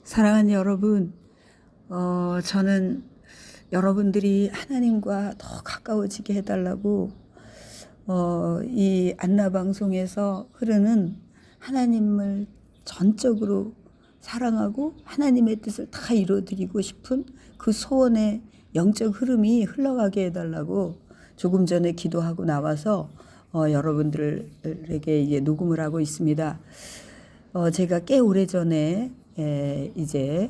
사랑하는 여러분, 저는 여러분들이 하나님과 더 가까워지게 해달라고 이 안나 방송에서 흐르는 하나님을 전적으로 사랑하고 하나님의 뜻을 다 이루어드리고 싶은 그 소원의 영적 흐름이 흘러가게 해달라고 조금 전에 기도하고 나와서 여러분들에게 이제 녹음을 하고 있습니다. 제가 꽤 오래전에 이제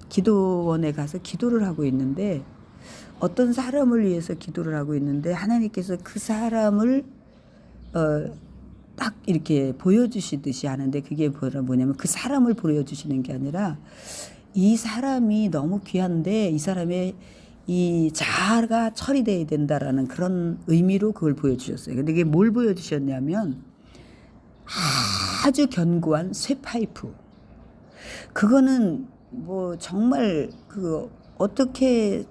기도원에 가서 기도를 하고 있는데, 어떤 사람을 위해서 기도를 하고 있는데 하나님께서 그 사람을 딱 이렇게 보여주시듯이 하는데, 그게 뭐냐면 그 사람을 보여주시는 게 아니라 이 사람이 너무 귀한데 이 사람의 이 자아가 처리돼야 된다라는 그런 의미로 그걸 보여주셨어요. 근데 이게 뭘 보여주셨냐면 아주 견고한 쇠파이프. 그거는 뭐 정말 그 어떻게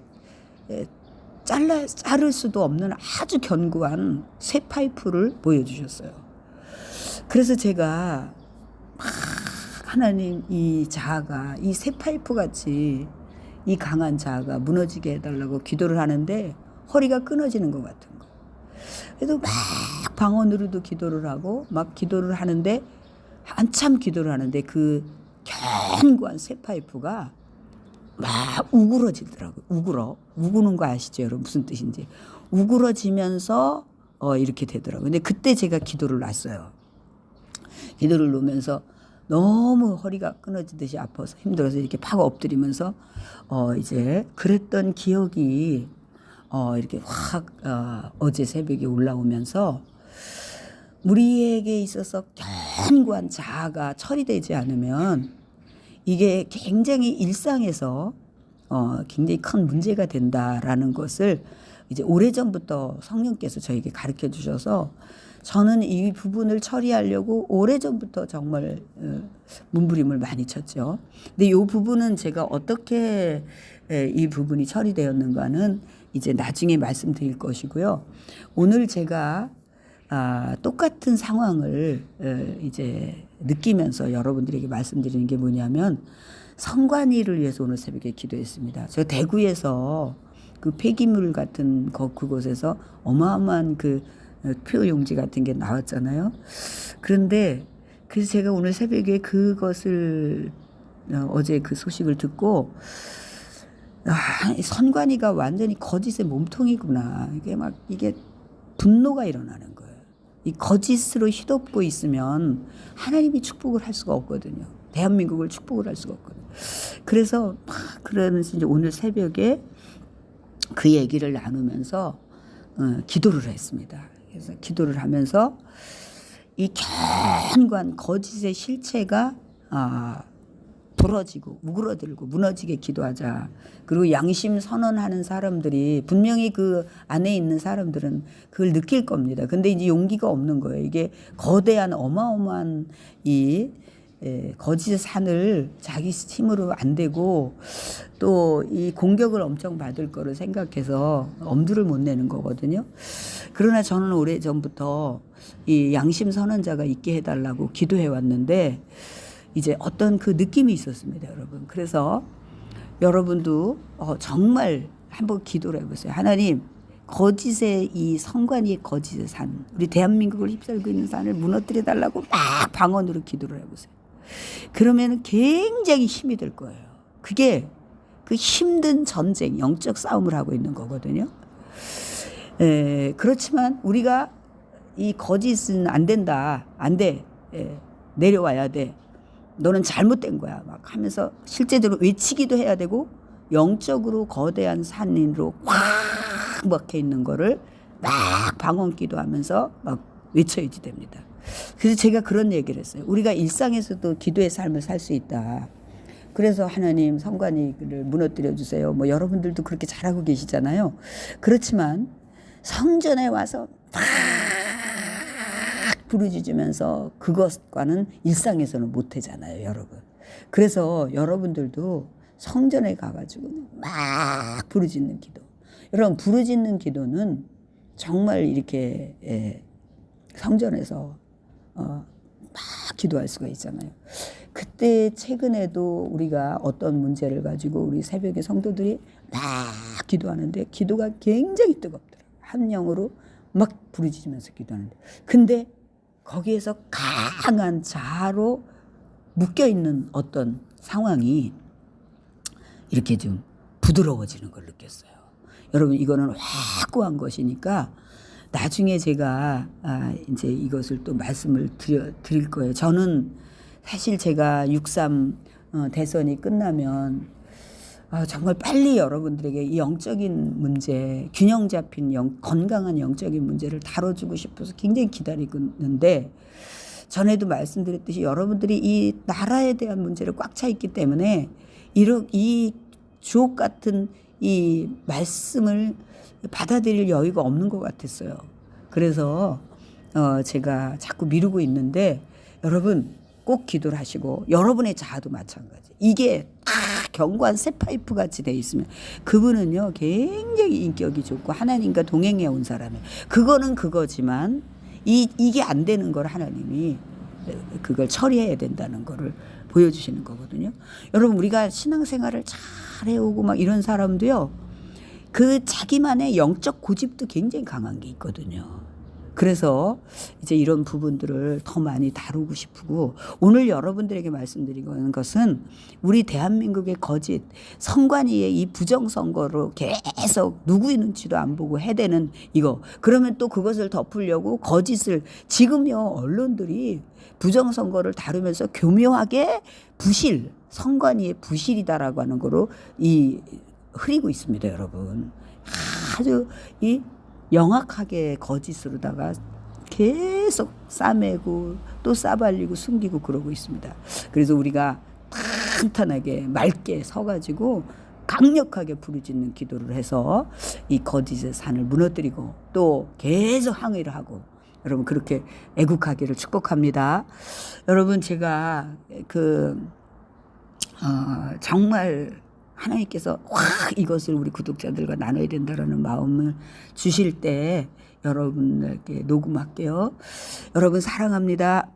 자를 수도 없는 아주 견고한 쇠파이프를 보여주셨어요. 그래서 제가 막 하나님, 이 자아가 이 쇠파이프 같이 이 강한 자아가 무너지게 해달라고 기도를 하는데 허리가 끊어지는 것 같은 거. 그래도 막 방언으로도 기도를 하고 막 기도를 하는데, 한참 기도를 하는데 그 견고한 쇠파이프가 막 우그러지더라고요. 우구는 거 아시죠, 여러분? 무슨 뜻인지. 우그러지면서 이렇게 되더라고요. 근데 그때 제가 기도를 놨어요. 기도를 놓으면서 너무 허리가 끊어지듯이 아파서 힘들어서 이렇게 파고 엎드리면서 이제 그랬던 기억이 이렇게 확 어제 새벽에 올라오면서, 우리에게 있어서 견고한 자아가 처리되지 않으면 이게 굉장히 일상에서 굉장히 큰 문제가 된다라는 것을 이제 오래전부터 성령께서 저에게 가르쳐 주셔서, 저는 이 부분을 처리하려고 오래전부터 정말 몸부림을 많이 쳤죠. 근데 이 부분은 제가 어떻게 이 부분이 처리되었는가는 이제 나중에 말씀드릴 것이고요. 오늘 제가 똑같은 상황을 이제 느끼면서 여러분들에게 말씀드리는 게 뭐냐면, 성관이를 위해서 오늘 새벽에 기도했습니다. 제가 대구에서 그 폐기물 같은 그곳에서 어마어마한 그 표용지 같은 게 나왔잖아요. 그런데 그래서 제가 오늘 새벽에 그것을 어제 그 소식을 듣고, 선관위가 완전히 거짓의 몸통이구나. 이게 분노가 일어나는 거예요. 이 거짓으로 휘덮고 있으면 하나님이 축복을 할 수가 없거든요. 대한민국을 축복을 할 수가 없거든요. 그래서 막 그러면서 이제 오늘 새벽에 그 얘기를 나누면서 기도를 했습니다. 그래서 기도를 하면서 이 견고한 거짓의 실체가 부러지고 우그러들고 무너지게 기도하자. 그리고 양심 선언하는 사람들이 분명히 그 안에 있는 사람들은 그걸 느낄 겁니다. 근데 이제 용기가 없는 거예요. 이게 거대한 어마어마한 이 거짓의 산을 자기 힘으로 안 되고, 또 이 공격을 엄청 받을 거를 생각해서 엄두를 못 내는 거거든요. 그러나 저는 오래전부터 이 양심 선언자가 있게 해달라고 기도해 왔는데, 이제 어떤 그 느낌이 있었습니다, 여러분. 그래서 여러분도 정말 한번 기도를 해보세요. 하나님, 거짓의 이 성관위의 거짓의 산, 우리 대한민국을 휩쓸고 있는 산을 무너뜨려 달라고 막 방언으로 기도를 해보세요. 그러면 굉장히 힘이 될 거예요. 그게 그 힘든 전쟁, 영적 싸움을 하고 있는 거거든요. 그렇지만 우리가 이 거짓은 안 된다, 안 돼, 내려와야 돼, 너는 잘못된 거야 막 하면서 실제적으로 외치기도 해야 되고, 영적으로 거대한 산으로 꽉 막혀 있는 거를 막 방언 기도하면서 막 외쳐야지 됩니다. 그래서 제가 그런 얘기를 했어요. 우리가 일상에서도 기도의 삶을 살 수 있다. 그래서 하나님, 성관이를 무너뜨려 주세요. 뭐 여러분들도 그렇게 잘하고 계시잖아요. 그렇지만 성전에 와서 막 부르짖으면서 그것과는 일상에서는 못 하잖아요, 여러분. 그래서 여러분들도 성전에 가가지고 막 부르짖는 기도. 여러분, 부르짖는 기도는 정말 이렇게 성전에서 막 기도할 수가 있잖아요. 그때 최근에도 우리가 어떤 문제를 가지고 우리 새벽에 성도들이 막 기도하는데 기도가 굉장히 뜨겁더라고요. 한 영으로 막 부르짖으면서 기도하는데, 근데 거기에서 강한 자아로 묶여있는 어떤 상황이 이렇게 좀 부드러워지는 걸 느꼈어요. 여러분, 이거는 확고한 것이니까 나중에 제가 이제 이것을 또 말씀을 드릴 거예요. 저는 사실 제가 6.3 대선이 끝나면 정말 빨리 여러분들에게 이 영적인 문제, 균형 잡힌 건강한 영적인 문제를 다뤄주고 싶어서 굉장히 기다리고 있는데, 전에도 말씀드렸듯이 여러분들이 이 나라에 대한 문제를 꽉 차 있기 때문에 이 주옥 같은 이 말씀을 받아들일 여유가 없는 것 같았어요. 그래서 제가 자꾸 미루고 있는데, 여러분 꼭 기도를 하시고, 여러분의 자아도 마찬가지. 이게 다 견고한 새 파이프 같이 돼 있으면 그분은요 굉장히 인격이 좋고 하나님과 동행해 온 사람이에요. 그거는 그거지만 이게 안 되는 걸 하나님이 그걸 처리해야 된다는 거를 보여주시는 거거든요. 여러분, 우리가 신앙생활을 잘 해오고 막 이런 사람도요, 그 자기만의 영적 고집도 굉장히 강한 게 있거든요. 그래서 이제 이런 부분들을 더 많이 다루고 싶고, 오늘 여러분들에게 말씀드리는 것은 우리 대한민국의 거짓 선관위의 이 부정선거로 계속 누구의 눈치도 안 보고 해대는 이거, 그러면 또 그것을 덮으려고 거짓을, 지금요 언론들이 부정선거를 다루면서 교묘하게 선관위의 부실이다라고 하는 거로 흐리고 있습니다. 여러분, 아주 영악하게 거짓으로다가 계속 싸매고 또 싸발리고 숨기고 그러고 있습니다. 그래서 우리가 탄탄하게 맑게 서가지고 강력하게 부르짖는 기도를 해서 이 거짓의 산을 무너뜨리고 또 계속 항의를 하고, 여러분 그렇게 애국하기를 축복합니다. 여러분, 제가 정말 하나님께서 확 이것을 우리 구독자들과 나눠야 된다라는 마음을 주실 때 여러분에게 녹음할게요. 여러분 사랑합니다.